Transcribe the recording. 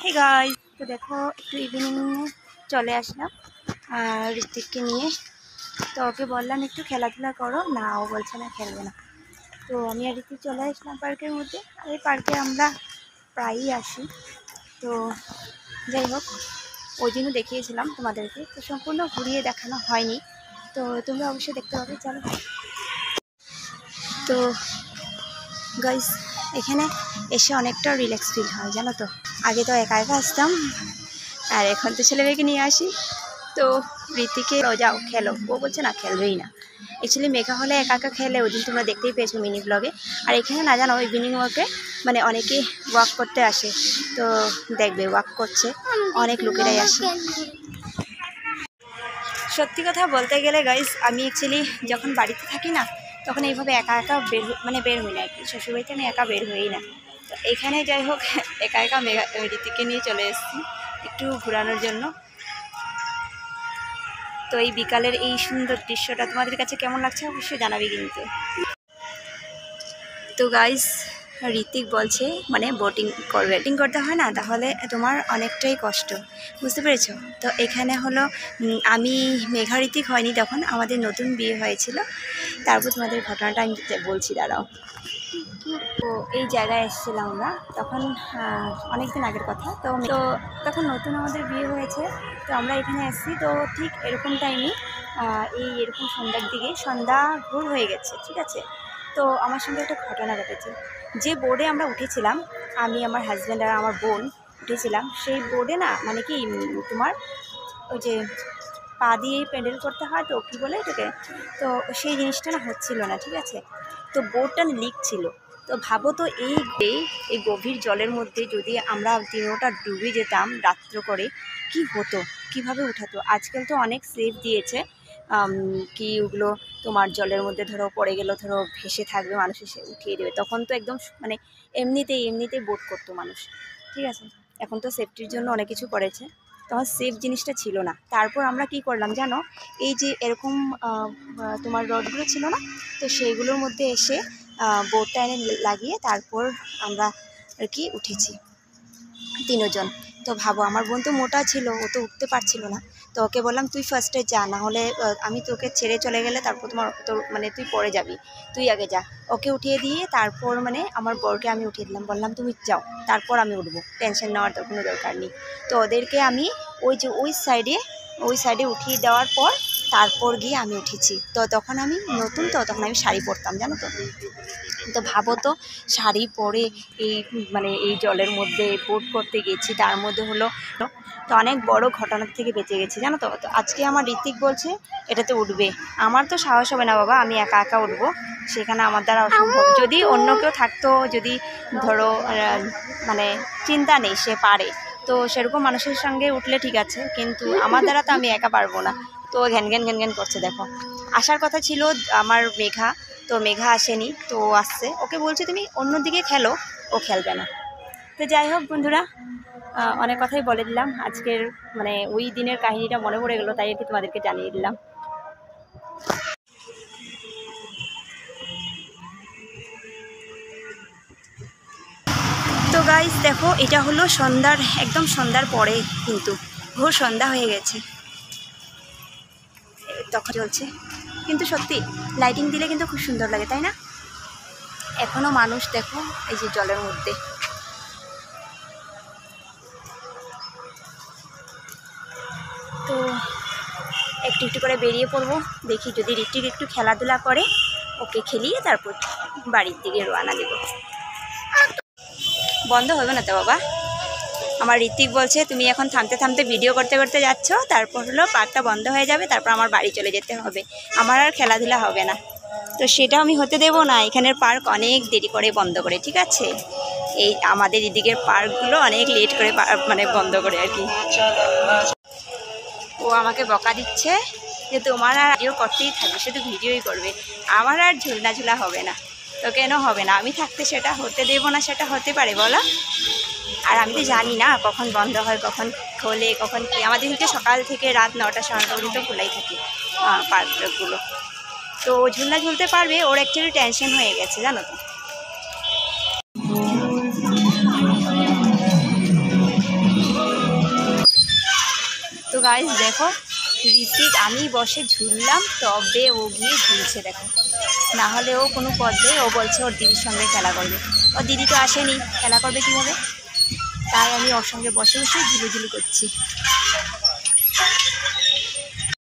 Hey guys, तो देखो একটু ইভিনিং চলে আসলাম ঋত্বিককে নিয়ে। তো ওকে বললাম একটু খেলাধুলা করো, না ও বলছে না খেলবে না। তো আমি আর ঋত্বিক চলে আসলাম পার্কের মধ্যে। এই পার্কে আমরা প্রায়ই আসি। তো যাই হোক, ওই দিনও দেখিয়েছিলাম তোমাদেরকে, তো সম্পূর্ণ ঘুরিয়ে দেখানো হয়নি, তো তোমরা অবশ্যই দেখতে পাবে। চলো। তো গাইস, এখানে এসে অনেকটা রিল্যাক্স ফিল হয় জানো তো। আগে তো একা একা আসতাম, আর এখন তো ছেলেমেয়েকে নিয়ে আসি। তো ঋতিকে যাও খেলো, ও বলছে না, খেলবেই না। অ্যাকচুয়ালি মেঘা হলে একা একা খেলে, ওই দিন তোমরা দেখতেই পেয়েছো মিনি ব্লগে। আর এখানে না জানো, ইভিনিং ওয়াকে মানে অনেকে ওয়াক করতে আসে, তো দেখবে ওয়াক করছে অনেক লোকেরাই আসে। সত্যি কথা বলতে গেলে গাইস, আমি অ্যাকচুয়ালি যখন বাড়িতে থাকি না, তখন এইভাবে একা একা বের হই না আর কি। শ্বশুরবাড়িতে আমি একা বের হই না। তো এখানে যাই হোক, একা একা ঋতিককে নিয়ে চলে এসেছি একটু ঘোরানোর জন্য। তো এই বিকালের এই সুন্দর দৃশ্যটা তোমাদের কাছে কেমন লাগছে অবশ্যই জানাবি কিন্তু। তো গাইস, ঋতিক বলছে মানে বোটিং করতে হয় না, তাহলে তোমার অনেকটাই কষ্ট, বুঝতে পেরেছো? তো এখানে হলো আমি মেঘা ঋতিক হয়নি, তখন আমাদের নতুন বিয়ে হয়েছিল। তারপর তোমাদের ঘটনাটা আমি বলছি, দাঁড়াও। তো এই জায়গায় এসেছিলাম আমরা তখন, অনেক দিন আগের কথা। তো তখন নতুন আমাদের বিয়ে হয়েছে। তো আমরা এখানে এসেছি, তো ঠিক এরকম টাইমে এরকম সন্ধ্যার দিকে, সন্ধ্যা ঘোর হয়ে গেছে, ঠিক আছে। তো আমার সঙ্গে একটা ঘটনা ঘটেছে। যে বোর্ডে আমরা উঠেছিলাম, আমি, আমার হাজব্যান্ড আর আমার বোন উঠেছিলাম, সেই বোর্ডে না মানে কি তোমার ওই যে পা দিয়ে প্যাডেল করতে হয়, তো কী বলে এটাকে, তো সেই জিনিসটা না হচ্ছিল না, ঠিক আছে। তো বোর্ডটা লিক ছিল। তো ভাবো তো, এই গভীর জলের মধ্যে যদি আমরা দিনটা ডুবে যেতাম রাত্র করে, কি হতো, কিভাবে উঠাতো? আজকাল তো অনেক সেফ দিয়েছে, কি ওগুলো তোমার জলের মধ্যে ধরো পড়ে গেলো, ধরো ভেসে থাকবে, মানুষ এসে উঠিয়ে দেবে। তখন তো একদম মানে এমনিতেই বোট করতো মানুষ, ঠিক আছে। এখন তো সেফটির জন্য অনেক কিছু করেছে, তখন সেফ জিনিসটা ছিল না। তারপর আমরা কি করলাম জানো, এই যে এরকম তোমার রডগুলো ছিল না, তো সেইগুলোর মধ্যে এসে বোটটা এনে লাগিয়ে তারপর আমরা আর কি উঠেছি তিনজন। তো ভাবো, আমার বোন তো মোটা ছিল, ও তো উঠতে পারছিল না। তো ওকে বললাম তুই ফার্স্টে যা, না হলে আমি তোকে ছেড়ে চলে গেলে তারপর তোর মানে তুই পড়ে যাবি, তুই আগে যা। ওকে উঠিয়ে দিয়ে তারপর মানে আমার বরকে আমি উঠিয়ে দিলাম, বললাম তুমি যাও, তারপর আমি উঠবো, টেনশন নেওয়ার তো কোনো দরকার নেই। তো ওদেরকে আমি ওই সাইডে উঠিয়ে দেওয়ার পর তারপর গিয়ে আমি উঠেছি। তো তখন আমি নতুন, তো তখন আমি শাড়ি পরতাম জানো তো। তো ভাবো তো, শাড়ি পরে এই জলের মধ্যে বোট করতে গেছি, তার মধ্যে হলো তো অনেক বড় ঘটনার থেকে বেঁচে গেছি জানো তো। তো আজকে আমার ঋতিক বলছে এটাতে উঠবে, আমার তো সাহস হবে না বাবা, আমি একা একা উঠবো, সেখানে আমার দ্বারা অসম্ভব। যদি অন্য কেউ থাকতো, যদি ধরো মানে চিন্তা নেই, সে পারে, তো সেরকম মানুষের সঙ্গে উঠলে ঠিক আছে, কিন্তু আমার দ্বারা তো আমি একা পারবো না। তো ঘ্যান ঘ্যান করছে। দেখো, আসার কথা ছিল আমার মেঘা, তো মেঘা আসেনি, তো আসছে। ওকে বলছে তুমি অন্যদিকে খেলো, ও খেলবে না। তো যাই হোক বন্ধুরা, অনেক কথাই বলে দিলাম। আজকের মানে ওই দিনের কাহিনীটা মনে পড়ে গেলো, তাই আর কি তোমাদেরকে জানিয়ে দিলাম। তো গাইস দেখো, এটা হলো একদম সন্ধ্যার পরে, কিন্তু ঘোর সন্ধ্যা হয়ে গেছে, তখন চলছে। কিন্তু সত্যি লাইটিং দিলে কিন্তু খুব সুন্দর লাগে, তাই না? এখনও মানুষ দেখো এই যে জলের মধ্যে। তো একটু একটু করে বেরিয়ে পড়বো, দেখি যদি ঋত্বিক একটু খেলাধুলা করে, ওকে খেলিয়ে তারপর বাড়ির দিকে রওনা দেবো। বন্ধ হবে না তো বাবা? আমার ঋত্বিক বলছে তুমি এখন থামতে থামতে ভিডিও করতে করতে যাচ্ছ, তারপর হলো পার্কটা বন্ধ হয়ে যাবে, তারপর আমার বাড়ি চলে যেতে হবে, আমার আর খেলাধুলা হবে না। তো সেটা আমি হতে দেব না। এখানের পার্ক অনেক দেরি করে বন্ধ করে, ঠিক আছে। এই আমাদের এদিকের পার্কগুলো অনেক লেট করে মানে বন্ধ করে আর কি। ও আমাকে বকা দিচ্ছে যে তোমার আর ভিডিও করতেই থাকবে, শুধু ভিডিওই করবে, আমার আর ঝুলনা হবে না। তো কেন হবে না? আমি থাকতে সেটা হতে দেবো না, সেটা হতে পারে বলো? আর আমি তো জানি না কখন বন্ধ হয়, কখন খোলে, কখন কি। আমাদের দিকে সকাল থেকে রাত 9টা 9:30 পর্যন্ত খোলাই থাকে পার্কগুলো। তো ঝুলনা ঝুলতে পারবে, ওর অ্যাকচুয়ালি টেনশন হয়ে গেছে জানো তো। গাইস দেখো ঋতিক আমি বসে ঝুললাম, তবে ও গিয়ে ঝুলছে দেখো, না হলে ও কোনো পথে ও বলছে ওর দিদির সঙ্গে খেলা করবে। ওর দিদি তো আসেনি, খেলা করবে কীভাবে? তাই আমি ওর সঙ্গে বসে বসে ঝুলুঝুলু করছি।